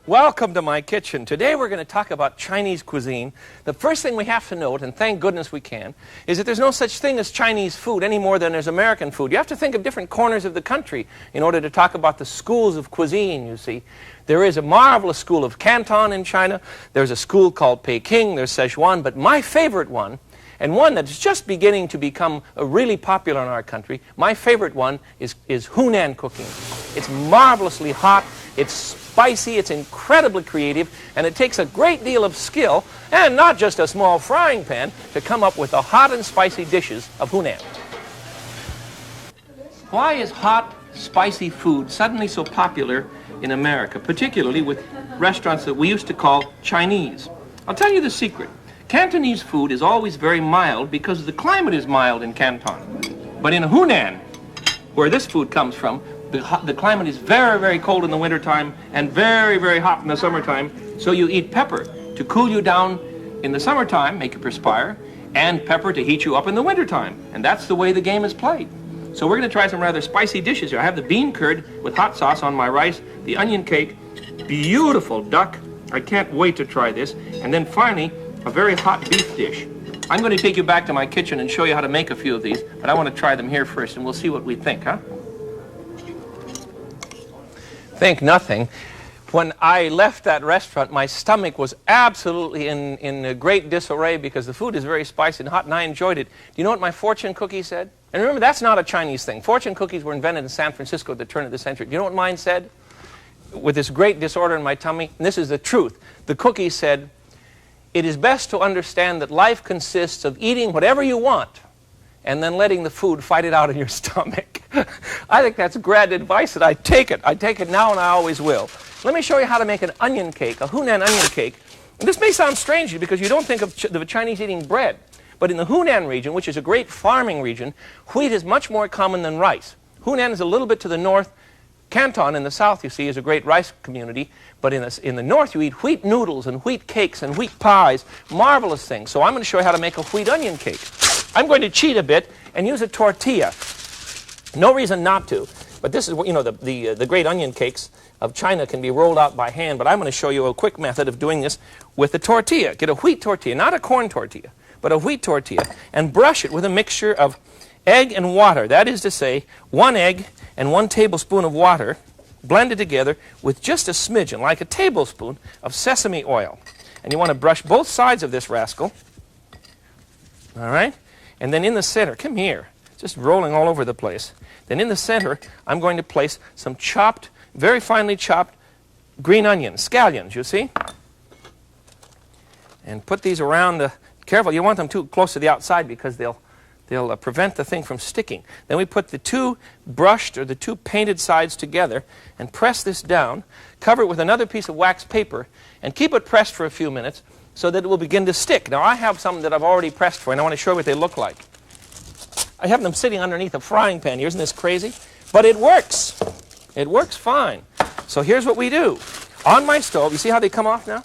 Welcome to my kitchen. Today we're going to talk about Chinese cuisine. The first thing we have to note, and thank goodness we can, is that there's no such thing as Chinese food any more than there's American food. You have to think of different corners of the country in order to talk about the schools of cuisine, you see. There is a marvelous school of Canton in China. There's a school called Peking. There's Szechuan. But my favorite one, and one that's just beginning to become really popular in our country, my favorite one is Hunan cooking. It's marvelously hot. It's spicy, it's incredibly creative, and it takes a great deal of skill, and not just a small frying pan, to come up with the hot and spicy dishes of Hunan. Why is hot, spicy food suddenly so popular in America, particularly with restaurants that we used to call Chinese? I'll tell you the secret. Cantonese food is always very mild because the climate is mild in Canton. But in Hunan, where this food comes from, the climate is very, very cold in the wintertime and very, very hot in the summertime, so you eat pepper to cool you down in the summertime, make you perspire, and pepper to heat you up in the wintertime. And that's the way the game is played. So we're going to try some rather spicy dishes here. I have the bean curd with hot sauce on my rice, the onion cake, beautiful duck. I can't wait to try this. And then finally, a very hot beef dish. I'm going to take you back to my kitchen and show you how to make a few of these, but I want to try them here first, and we'll see what we think, huh? Think nothing. When I left that restaurant, my stomach was absolutely in a great disarray because the food is very spicy and hot, and I enjoyed it. Do you know what my fortune cookie said? And remember, that's not a Chinese thing. Fortune cookies were invented in San Francisco at the turn of the century. Do you know what mine said? With this great disorder in my tummy, and this is the truth. The cookie said, "It is best to understand that life consists of eating whatever you want and then letting the food fight it out in your stomach." I think that's grand advice, and I take it. I take it now, and I always will. Let me show you how to make an onion cake, a Hunan onion cake. And this may sound strange to you because you don't think of the Chinese eating bread. But in the Hunan region, which is a great farming region, wheat is much more common than rice. Hunan is a little bit to the north. Canton in the south, you see, is a great rice community. But in the north, you eat wheat noodles and wheat cakes and wheat pies. Marvelous things. So I'm going to show you how to make a wheat onion cake. I'm going to cheat a bit and use a tortilla. No reason not to. But this is what, you know, the great onion cakes of China can be rolled out by hand. But I'm going to show you a quick method of doing this with a tortilla. Get a wheat tortilla, not a corn tortilla, but a wheat tortilla, and brush it with a mixture of egg and water. That is to say, 1 egg and 1 tablespoon of water blended together with just a smidgen, like a tablespoon, of sesame oil. And you want to brush both sides of this rascal. All right? And then in the center, come here, just rolling all over the place. Then in the center, I'm going to place some chopped, very finely chopped green onions, scallions, you see? And put these around the, careful, you want them too close to the outside because they'll prevent the thing from sticking. Then we put the 2 brushed or the 2 painted sides together and press this down, cover it with another piece of wax paper, and keep it pressed for a few minutes so that it will begin to stick. Now I have some that I've already pressed for, and I want to show you what they look like. I have them sitting underneath a frying pan here. Isn't this crazy? But it works. It works fine. So here's what we do. On my stove, you see how they come off now?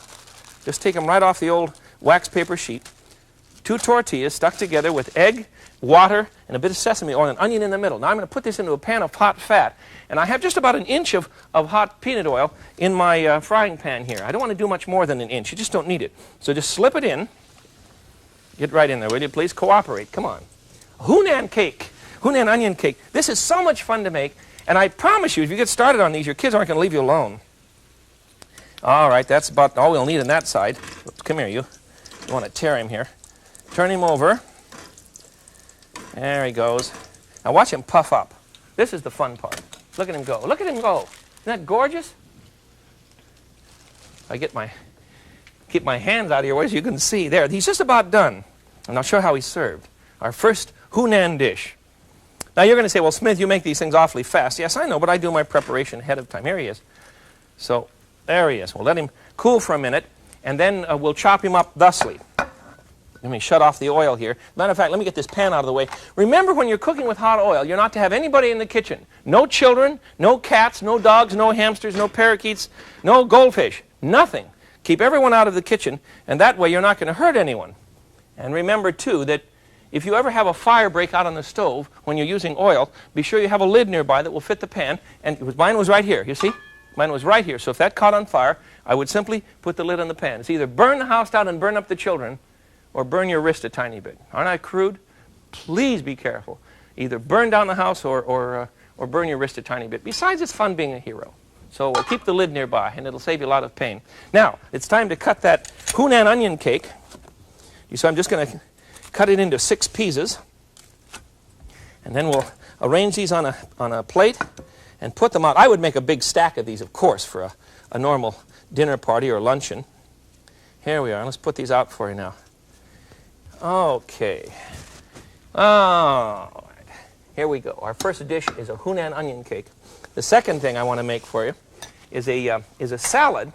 Just take them right off the old wax paper sheet. 2 tortillas stuck together with egg, water, and a bit of sesame oil, and an onion in the middle. Now I'm going to put this into a pan of hot fat, and I have just about 1 inch of hot peanut oil in my frying pan here. I don't want to do much more than 1 inch. You just don't need it. So just slip it in. Get right in there, will you please? Cooperate. Come on. Hunan cake, Hunan onion cake. This is so much fun to make, and I promise you, if you get started on these, your kids aren't going to leave you alone. All right, that's about all we'll need on that side. Oops, come here, you. You want to tear him here. Turn him over. There he goes. Now watch him puff up. This is the fun part. Look at him go. Look at him go. Isn't that gorgeous? I keep my hands out of your way so you can see. There, he's just about done. And I'll show you how he's served. Our first Hunan dish. Now you're going to say, well, Smith, you make these things awfully fast. Yes, I know, but I do my preparation ahead of time. Here he is. So there he is. We'll let him cool for a minute, and then we'll chop him up thusly. Let me shut off the oil here. Matter of fact, let me get this pan out of the way. Remember, when you're cooking with hot oil, you're not to have anybody in the kitchen. No children, no cats, no dogs, no hamsters, no parakeets, no goldfish. Nothing. Keep everyone out of the kitchen, and that way you're not going to hurt anyone. And remember, too, that if you ever have a fire break out on the stove when you're using oil, be sure you have a lid nearby that will fit the pan. And mine was right here, you see? Mine was right here. So if that caught on fire, I would simply put the lid on the pan. It's either burn the house down and burn up the children, or burn your wrist a tiny bit. Aren't I crude? Please be careful. Either burn down the house or burn your wrist a tiny bit. Besides, it's fun being a hero. So keep the lid nearby, and it'll save you a lot of pain. Now, it's time to cut that Hunan onion cake. So I'm just going to cut it into 6 pieces. And then we'll arrange these on a plate and put them out. I would make a big stack of these, of course, for a normal dinner party or luncheon. Here we are. Let's put these out for you now. Okay. All right. Here we go. Our first dish is a Hunan onion cake. The second thing I want to make for you is a salad.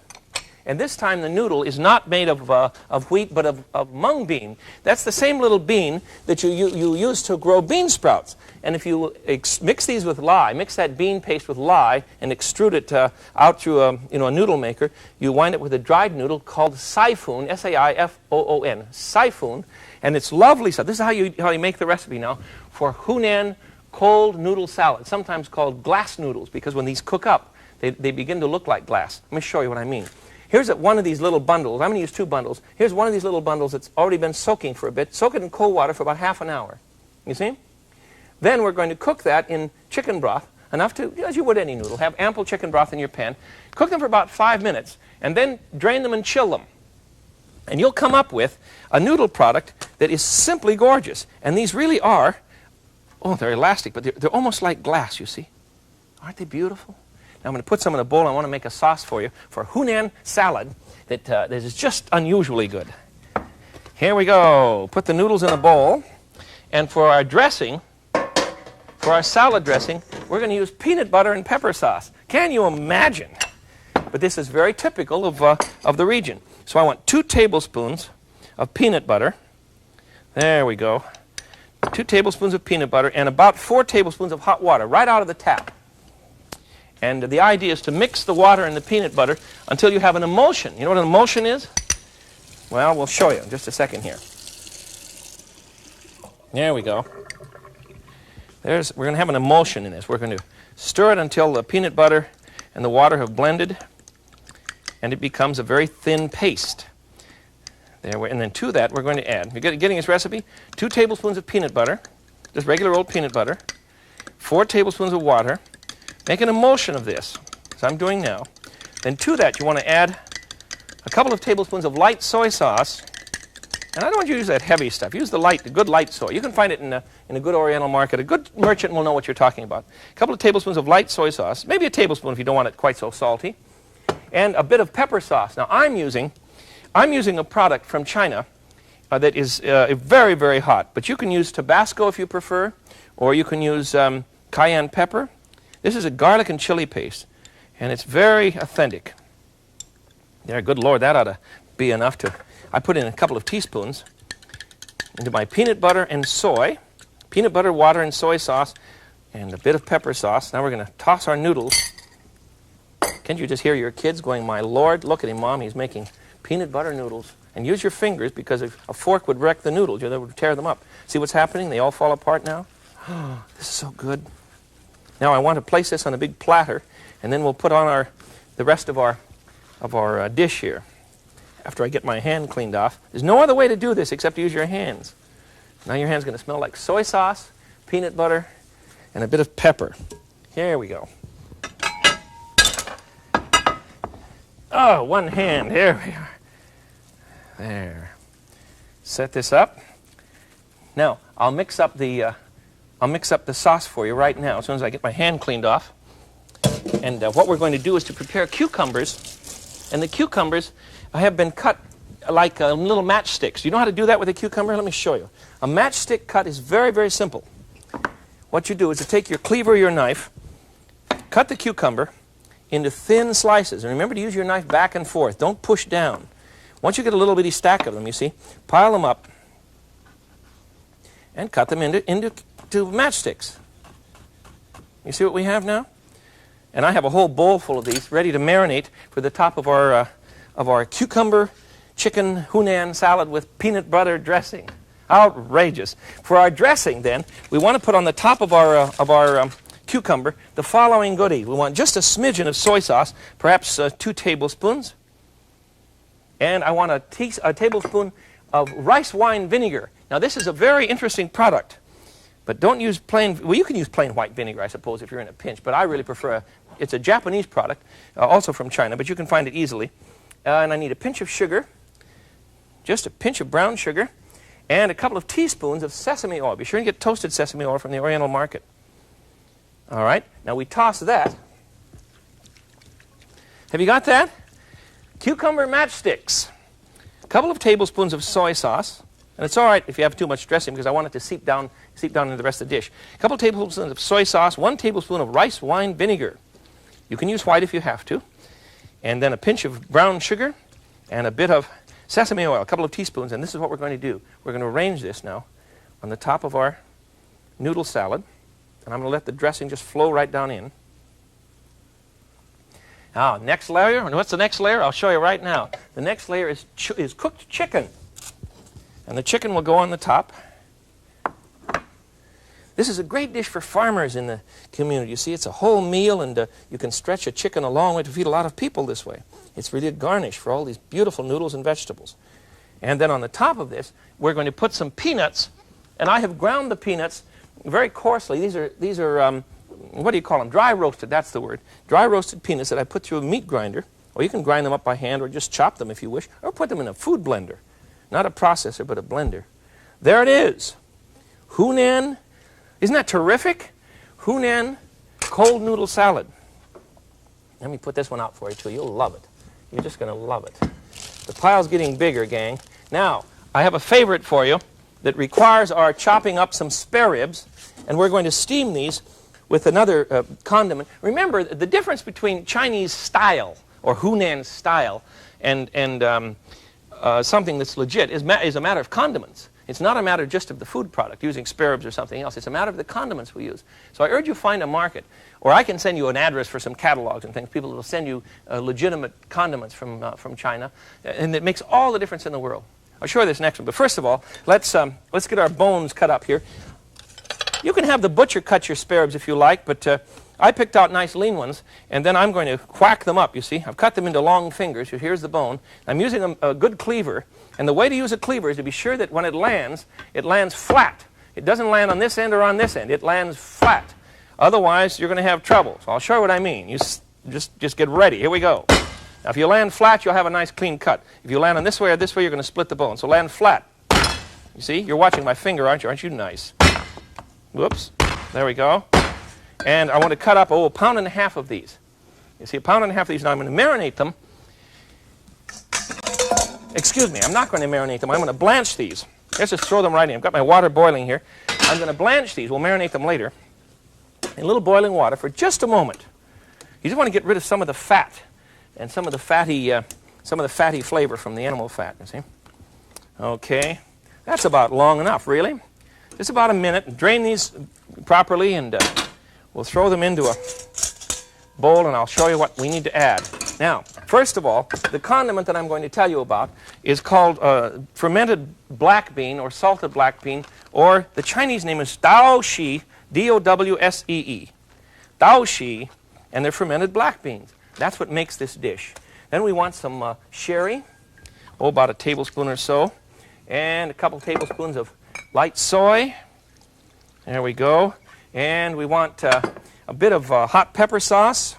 And this time the noodle is not made of wheat, but of mung bean. That's the same little bean that you use to grow bean sprouts. And if you mix these with lye, mix that bean paste with lye and extrude it out through a noodle maker, you wind up with a dried noodle called saifoon, S-A-I-F-O-O-N, saifoon. And it's lovely stuff. This is how you make the recipe now for Hunan cold noodle salad, sometimes called glass noodles, because when these cook up, they begin to look like glass. Let me show you what I mean. Here's one of these little bundles. I'm going to use 2 bundles. Here's one of these little bundles that's already been soaking for a bit. Soak it in cold water for about half an hour. You see? Then we're going to cook that in chicken broth, enough to, as you would any noodle, have ample chicken broth in your pan. Cook them for about 5 minutes, and then drain them and chill them. And you'll come up with a noodle product that is simply gorgeous. And these really are, they're elastic, but they're almost like glass, you see. Aren't they beautiful? Now I'm going to put some in a bowl. I want to make a sauce for you for Hunan salad that is just unusually good. Here we go. Put the noodles in a bowl. And for our dressing, for our salad dressing, we're going to use peanut butter and pepper sauce. Can you imagine? But this is very typical of the region. So I want 2 tablespoons of peanut butter. There we go. 2 tablespoons of peanut butter and about 4 tablespoons of hot water right out of the tap. And the idea is to mix the water and the peanut butter until you have an emulsion. You know what an emulsion is? Well, we'll show you in just a second here. There we go. We're going to have an emulsion in this. We're going to stir it until the peanut butter and the water have blended, and it becomes a very thin paste. And then to that, we're going to add, you're getting this recipe, 2 tablespoons of peanut butter, just regular old peanut butter, 4 tablespoons of water. Make an emulsion of this, as I'm doing now. Then to that, you want to add a couple of tablespoons of light soy sauce. And I don't want you to use that heavy stuff. Use the good light soy. You can find it in a good Oriental market. A good merchant will know what you're talking about. A couple of tablespoons of light soy sauce, maybe a tablespoon if you don't want it quite so salty, and a bit of pepper sauce. Now I'm using a product from China that is very, very hot. But you can use Tabasco if you prefer, or you can use cayenne pepper. This is a garlic and chili paste, and it's very authentic. There, good Lord, that ought to be enough to... I put in a couple of teaspoons into my peanut butter and soy, peanut butter, water, and soy sauce, and a bit of pepper sauce. Now we're going to toss our noodles. Can't you just hear your kids going, my Lord, look at him, Mom, he's making peanut butter noodles. And use your fingers, because if a fork would wreck the noodles, you would tear them up. See what's happening? They all fall apart now. Oh, this is so good. Now I want to place this on a big platter, and then we'll put on the rest of our dish here. After I get my hand cleaned off. There's no other way to do this except to use your hands. Now your hand's going to smell like soy sauce, peanut butter, and a bit of pepper. Here we go. Oh, one hand. Here we are. There. Set this up. Now I'll mix up the sauce for you right now as soon as I get my hand cleaned off. And what we're going to do is to prepare cucumbers. And the cucumbers have been cut like little matchsticks. You know how to do that with a cucumber? Let me show you. A matchstick cut is very, very simple. What you do is to take your cleaver or your knife, cut the cucumber into thin slices. And remember to use your knife back and forth. Don't push down. Once you get a little bitty stack of them, you see, pile them up and cut them into matchsticks. You see what we have now? And I have a whole bowl full of these ready to marinate for the top of our cucumber chicken Hunan salad with peanut butter dressing. Outrageous. For our dressing, then, we want to put on the top of our cucumber, the following goodies. We want just a smidgen of soy sauce, perhaps 2 tablespoons. And I want a tablespoon of rice wine vinegar. Now, this is a very interesting product. But don't use plain, well, you can use plain white vinegar, I suppose, if you're in a pinch. But I really prefer, it's a Japanese product, also from China, but you can find it easily. And I need a pinch of sugar, just a pinch of brown sugar, and a couple of teaspoons of sesame oil. Be sure and get toasted sesame oil from the Oriental Market. All right, now we toss that. Have you got that? Cucumber matchsticks. A couple of tablespoons of soy sauce. And it's all right if you have too much dressing because I want it to seep down into the rest of the dish. A couple of tablespoons of soy sauce, 1 tablespoon of rice wine vinegar. You can use white if you have to. And then a pinch of brown sugar and a bit of sesame oil, a couple of teaspoons. And this is what we're going to do. We're going to arrange this now on the top of our noodle salad. And I'm going to let the dressing just flow right down in. Now, next layer. And what's the next layer? I'll show you right now. The next layer is cooked chicken. And the chicken will go on the top. This is a great dish for farmers in the community. You see, it's a whole meal, and you can stretch a chicken a long way to feed a lot of people this way. It's really a garnish for all these beautiful noodles and vegetables. And then on the top of this, we're going to put some peanuts. And I have ground the peanuts very coarsely. These are what do you call them? Dry roasted, that's the word. Dry roasted peanuts that I put through a meat grinder. Or you can grind them up by hand or just chop them if you wish. Or put them in a food blender. Not a processor, but a blender. There it is. Hunan. Isn't that terrific? Hunan cold noodle salad. Let me put this one out for you, too. You'll love it. You're just going to love it. The pile's getting bigger, gang. Now, I have a favorite for you that requires our chopping up some spare ribs, and we're going to steam these with another condiment. Remember, the difference between Chinese style, or Hunan style, and something that's legit is a matter of condiments. It's not a matter just of the food product, using spare ribs or something else. It's a matter of the condiments we use. So I urge you find a market, or I can send you an address for some catalogs and things. People will send you legitimate condiments from China, and it makes all the difference in the world. I'll show you this next one. But first of all, let's get our bones cut up here. You can have the butcher cut your spare ribs if you like, but I picked out nice lean ones, and then I'm going to whack them up, you see. I've cut them into long fingers. Here's the bone. I'm using a good cleaver, and the way to use a cleaver is to be sure that when it lands flat. It doesn't land on this end or on this end. It lands flat. Otherwise, you're going to have trouble. So I'll show you what I mean. You just get ready. Here we go. Now, if you land flat, you'll have a nice clean cut. If you land on this way or this way, you're going to split the bone. So land flat. You see? You're watching my finger, aren't you? Aren't you nice? Whoops. There we go. And I want to cut up, 1.5 pounds of these. You see, 1.5 pounds of these. Now I'm going to marinate them. Excuse me, I'm not going to marinate them. I'm going to blanch these. Let's just throw them right in. I've got my water boiling here. I'm going to blanch these. We'll marinate them later in a little boiling water for just a moment. You just want to get rid of some of the fat and some of the fatty flavor from the animal fat, you see. Okay, that's about long enough, really. Just about a minute. Drain these properly, and we'll throw them into a bowl, and I'll show you what we need to add. Now, first of all, the condiment that I'm going to tell you about is called fermented black bean or salted black bean, or the Chinese name is Daoshi, D-O-W-S-E-E. Daoshi, and they're fermented black beans. That's what makes this dish. Then we want some sherry, about a tablespoon or so, and a couple tablespoons of light soy. There we go. And we want a bit of hot pepper sauce.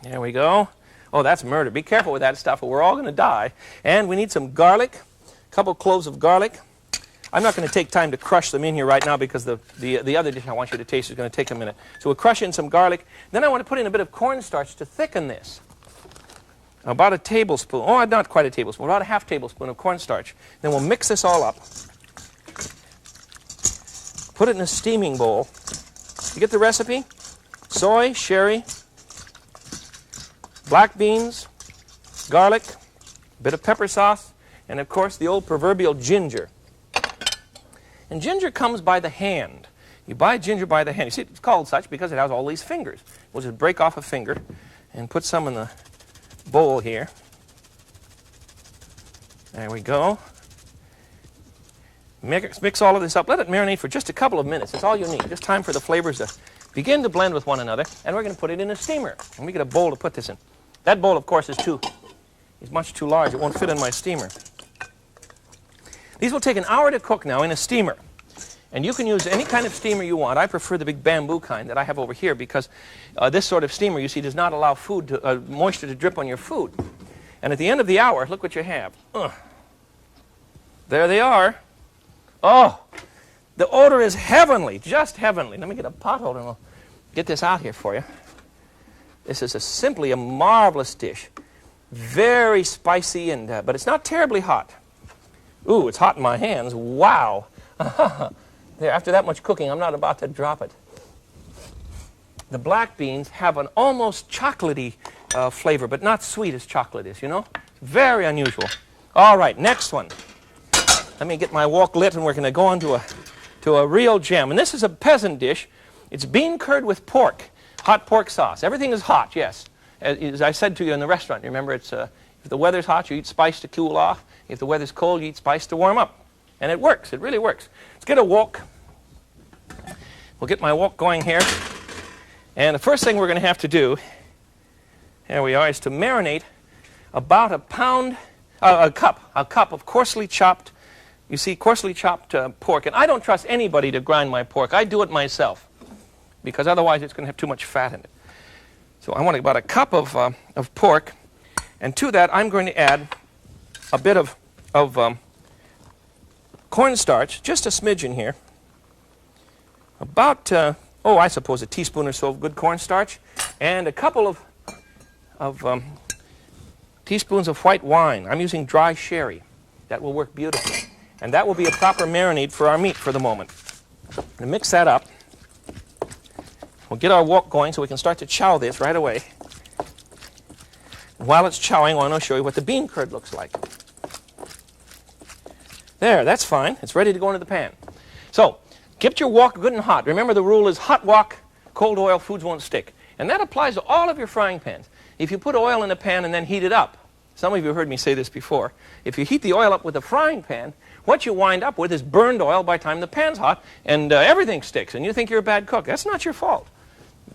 There we go. Oh, that's murder. Be careful with that stuff, or we're all going to die. And we need some garlic, a couple cloves of garlic. I'm not going to take time to crush them in here right now because the other dish I want you to taste is going to take a minute. So we'll crush in some garlic. Then I want to put in a bit of cornstarch to thicken this. About a tablespoon. Oh, not quite a tablespoon. About a half tablespoon of cornstarch. Then we'll mix this all up. Put it in a steaming bowl. You get the recipe? Soy, sherry, black beans, garlic, a bit of pepper sauce, and of course the old proverbial ginger. And ginger comes by the hand. You buy ginger by the hand. You see, it's called such because it has all these fingers. We'll just break off a finger and put some in the bowl here. There we go. Mix all of this up. Let it marinate for just a couple of minutes. That's all you need. Just time for the flavors to begin to blend with one another. And we're going to put it in a steamer. Let me get a bowl to put this in. That bowl, of course, is much too large. It won't fit in my steamer. These will take an hour to cook now in a steamer. And you can use any kind of steamer you want. I prefer the big bamboo kind that I have over here because this sort of steamer, you see, does not allow moisture to drip on your food. And at the end of the hour, look what you have. There they are. Oh, the odor is heavenly, just heavenly. Let me get a pot holder and we'll get this out here for you. This is simply a marvelous dish. Very spicy, but it's not terribly hot. Ooh, it's hot in my hands. Wow. There, after that much cooking, I'm not about to drop it. The black beans have an almost chocolatey flavor, but not sweet as chocolate is, you know? Very unusual. All right, next one. Let me get my wok lit, and we're going to go on to a real gem. And this is a peasant dish. It's bean curd with pork, hot pork sauce. Everything is hot, yes. As I said to you in the restaurant, remember, it's if the weather's hot, you eat spice to cool off. If the weather's cold, you eat spice to warm up. And it works. It really works. Let's get a wok. We'll get my wok going here. And the first thing we're going to have to do, here we are, is to marinate about a cup of coarsely chopped, you see, coarsely chopped pork. And I don't trust anybody to grind my pork. I do it myself because otherwise it's going to have too much fat in it. So I want about a cup of pork. And to that, I'm going to add a bit of cornstarch, just a smidgen here. About, I suppose a teaspoon or so of good cornstarch. And a couple of teaspoons of white wine. I'm using dry sherry. That will work beautifully. And that will be a proper marinade for our meat for the moment. I'm going to mix that up. We'll get our wok going so we can start to chow this right away. While it's chowing, I want to show you what the bean curd looks like. There, that's fine. It's ready to go into the pan. So, get your wok good and hot. Remember, the rule is hot wok, cold oil, foods won't stick. And that applies to all of your frying pans. If you put oil in a pan and then heat it up, some of you have heard me say this before, if you heat the oil up with a frying pan, what you wind up with is burned oil by the time the pan's hot, and everything sticks, and you think you're a bad cook. That's not your fault.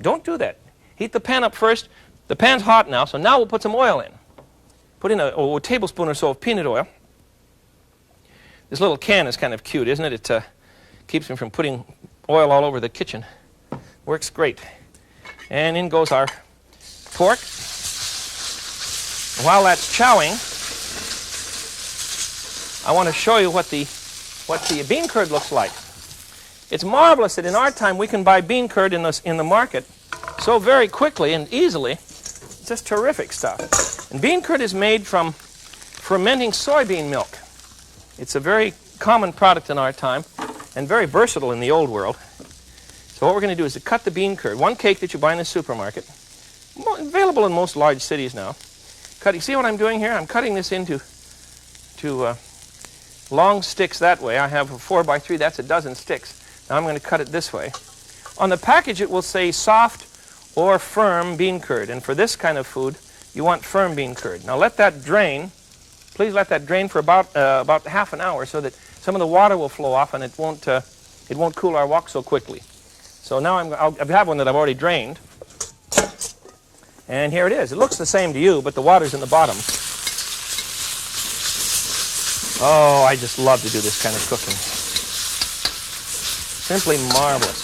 Don't do that. Heat the pan up first. The pan's hot now, so now we'll put some oil in. Put in a tablespoon or so of peanut oil. This little can is kind of cute, isn't it? It keeps me from putting oil all over the kitchen. Works great. And in goes our pork. While that's chowing, I want to show you what the bean curd looks like. It's marvelous that in our time we can buy bean curd in the market so very quickly and easily. It's just terrific stuff. And bean curd is made from fermenting soybean milk. It's a very common product in our time and very versatile in the old world. So what we're going to do is to cut the bean curd, one cake that you buy in the supermarket, available in most large cities now. You see what I'm doing here? I'm cutting this into long sticks that way. I have a 4x3, that's a dozen sticks. Now I'm going to cut it this way. On the package it will say soft or firm bean curd, and for this kind of food you want firm bean curd. Now let that drain. Please let that drain for about half an hour so that some of the water will flow off and it won't cool our wok so quickly. So now I have one that I've already drained. And here it is. It looks the same to you, but the water's in the bottom. Oh, I just love to do this kind of cooking. Simply marvelous.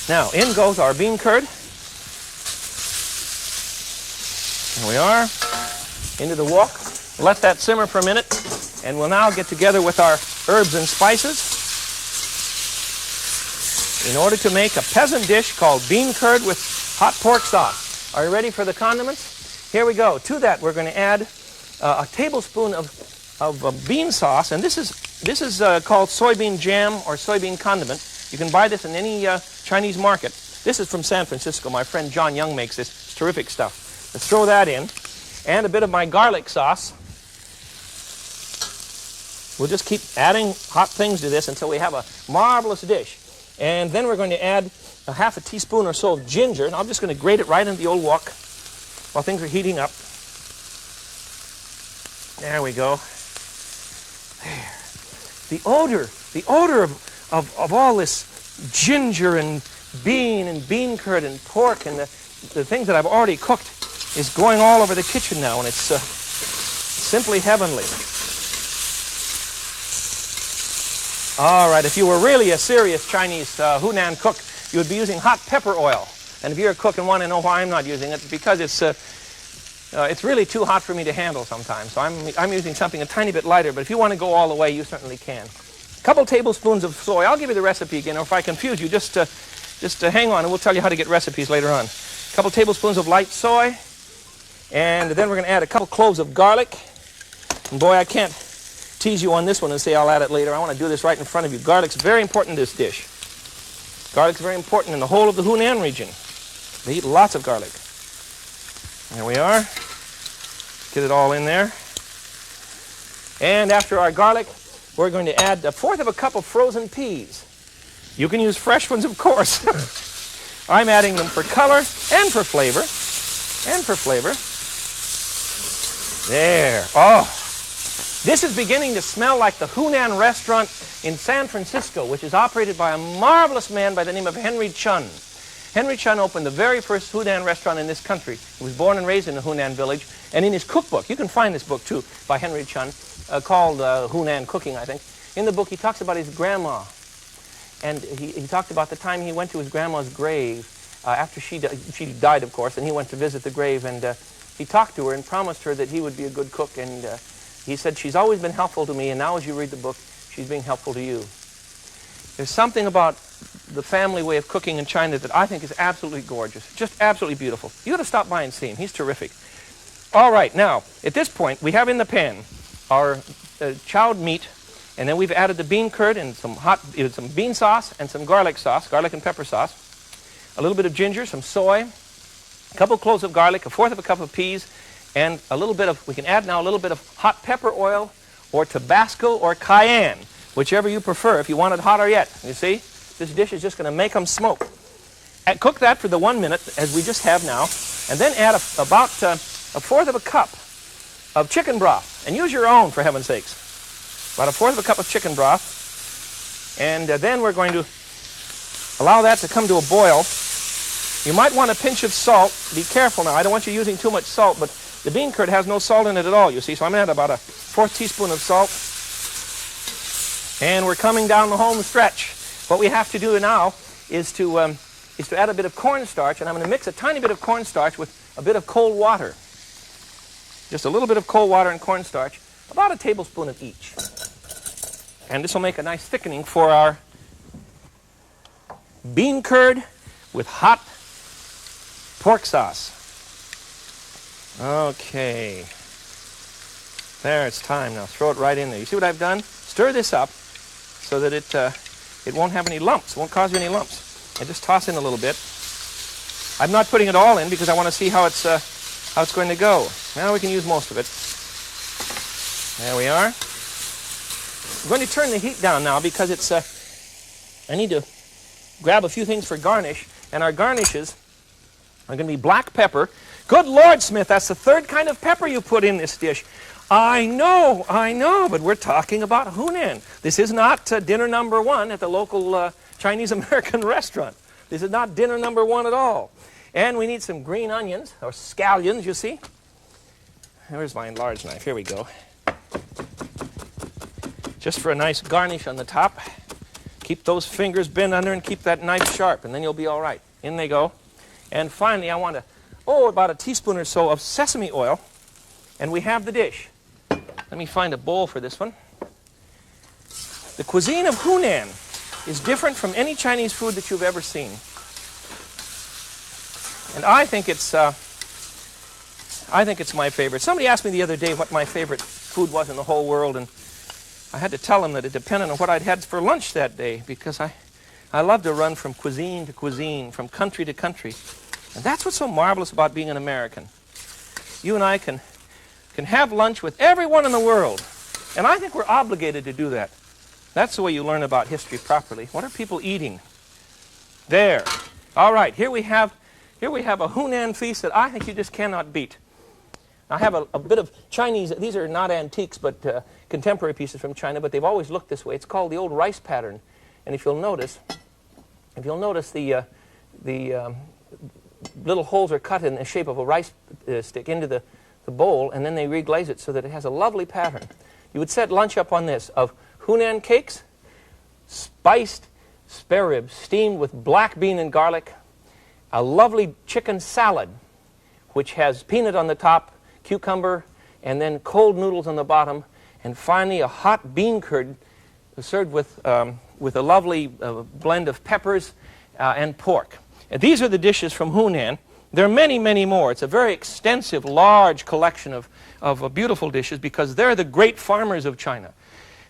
Now, in goes our bean curd. Here we are. Into the wok. Let that simmer for a minute. And we'll now get together with our herbs and spices in order to make a peasant dish called bean curd with hot pork sauce. Are you ready for the condiments? Here we go. To that, we're going to add a tablespoon of bean sauce, and this is called soybean jam or soybean condiment. You can buy this in any Chinese market. This is from San Francisco. My friend John Young makes this. It's terrific stuff. Let's throw that in, and a bit of my garlic sauce. We'll just keep adding hot things to this until we have a marvelous dish. And then we're going to add a half a teaspoon or so of ginger, and I'm just going to grate it right into the old wok while things are heating up. There we go. the odor of all this ginger and bean curd and pork and the things that I've already cooked is going all over the kitchen now, and it's simply heavenly. All right, if you were really a serious Chinese Hunan cook, you would be using hot pepper oil. And if you're a cook and want to know why I'm not using it, because it's really too hot for me to handle sometimes. So I'm using something a tiny bit lighter, but if you want to go all the way, you certainly can. A couple tablespoons of soy. I'll give you the recipe again, or if I confuse you, just hang on and we'll tell you how to get recipes later on. A couple tablespoons of light soy, and then we're going to add a couple cloves of garlic. And boy, I can't tease you on this one and say I'll add it later. I want to do this right in front of you. Garlic's very important in this dish. Garlic's very important in the whole of the Hunan region. They eat lots of garlic. There we are. Get it all in there. And after our garlic, we're going to add 1/4 cup of frozen peas. You can use fresh ones, of course. I'm adding them for color and for flavor. There. Oh. This is beginning to smell like the Hunan restaurant in San Francisco, which is operated by a marvelous man by the name of Henry Chun. Henry Chun opened the very first Hunan restaurant in this country. He was born and raised in a Hunan village. And in his cookbook, you can find this book too, by Henry Chun, called Hunan Cooking, I think. In the book, he talks about his grandma. And he talked about the time he went to his grandma's grave after she died, of course, and he went to visit the grave. And he talked to her and promised her that he would be a good cook. And he said, she's always been helpful to me, and now as you read the book, she's being helpful to you. There's something about the family way of cooking in China that I think is absolutely gorgeous, just absolutely beautiful. You got to stop by and see him. He's terrific. All right, now, at this point, we have in the pan our chowed meat, and then we've added the bean curd and some bean sauce and some garlic sauce, garlic and pepper sauce, a little bit of ginger, some soy, a couple cloves of garlic, 1/4 cup of peas, and we can add now a little bit of hot pepper oil or Tabasco or cayenne, whichever you prefer, if you want it hotter yet. You see, this dish is just going to make them smoke. And cook that for the 1 minute, as we just have now, and then add about 1/4 cup of chicken broth. And use your own, for heaven's sakes. About 1/4 cup of chicken broth. And then we're going to allow that to come to a boil. You might want a pinch of salt. Be careful now. I don't want you using too much salt, but the bean curd has no salt in it at all, you see. So I'm going to add about a 1/4 teaspoon of salt. And we're coming down the home stretch. What we have to do now is to add a bit of cornstarch, and I'm going to mix a tiny bit of cornstarch with a bit of cold water. Just a little bit of cold water and cornstarch, about a tablespoon of each. And this will make a nice thickening for our bean curd with hot pork sauce. Okay. There, it's time. Now throw it right in there. You see what I've done? Stir this up so that it won't have any lumps, won't cause you any lumps. And just toss in a little bit. I'm not putting it all in because I want to see how it's going to go. Now we can use most of it. There we are. I'm going to turn the heat down now because I need to grab a few things for garnish, and our garnishes are going to be black pepper. Good Lord, Smith, that's the 3rd kind of pepper you put in this dish. I know, but we're talking about Hunan. This is not dinner number 1 at the local Chinese-American restaurant. This is not dinner number 1 at all. And we need some green onions, or scallions, you see. Where's my large knife? Here we go. Just for a nice garnish on the top. Keep those fingers bent under and keep that knife sharp, and then you'll be all right. In they go. And finally, I want about a teaspoon or so of sesame oil, and we have the dish. Let me find a bowl for this one. The cuisine of Hunan is different from any Chinese food that you've ever seen. And I think it's my favorite. Somebody asked me the other day what my favorite food was in the whole world, and I had to tell them that it depended on what I'd had for lunch that day, because I love to run from cuisine to cuisine, from country to country. And that's what's so marvelous about being an American. You and I can have lunch with everyone in the world, and I think we're obligated to do that. That's the way you learn about history properly. What are people eating? There. All right, here we have a Hunan feast that I think you just cannot beat. I have a bit of Chinese. These are not antiques, but contemporary pieces from China, but they've always looked this way. It's called the old rice pattern. And if you'll notice the little holes are cut in the shape of a rice stick into the bowl, and then they reglaze it so that it has a lovely pattern. You would set lunch up on this of Hunan cakes, spiced spare ribs, steamed with black bean and garlic, a lovely chicken salad, which has peanut on the top, cucumber, and then cold noodles on the bottom, and finally a hot bean curd served with a lovely blend of peppers and pork. And these are the dishes from Hunan. There are many, many more. It's a very extensive, large collection of beautiful dishes because they're the great farmers of China.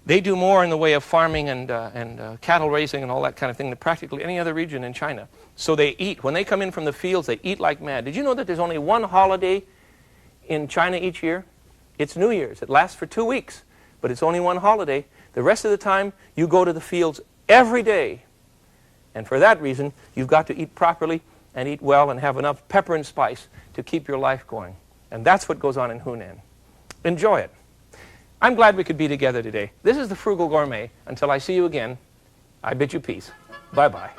They do more in the way of farming and cattle raising and all that kind of thing than practically any other region in China. So they eat. When they come in from the fields, they eat like mad. Did you know that there's only one holiday in China each year? It's New Year's. It lasts for 2 weeks, but it's only one holiday. The rest of the time, you go to the fields every day. And for that reason, you've got to eat properly and eat well and have enough pepper and spice to keep your life going. And that's what goes on in Hunan. Enjoy it. I'm glad we could be together today. This is the Frugal Gourmet. Until I see you again, I bid you peace. Bye-bye.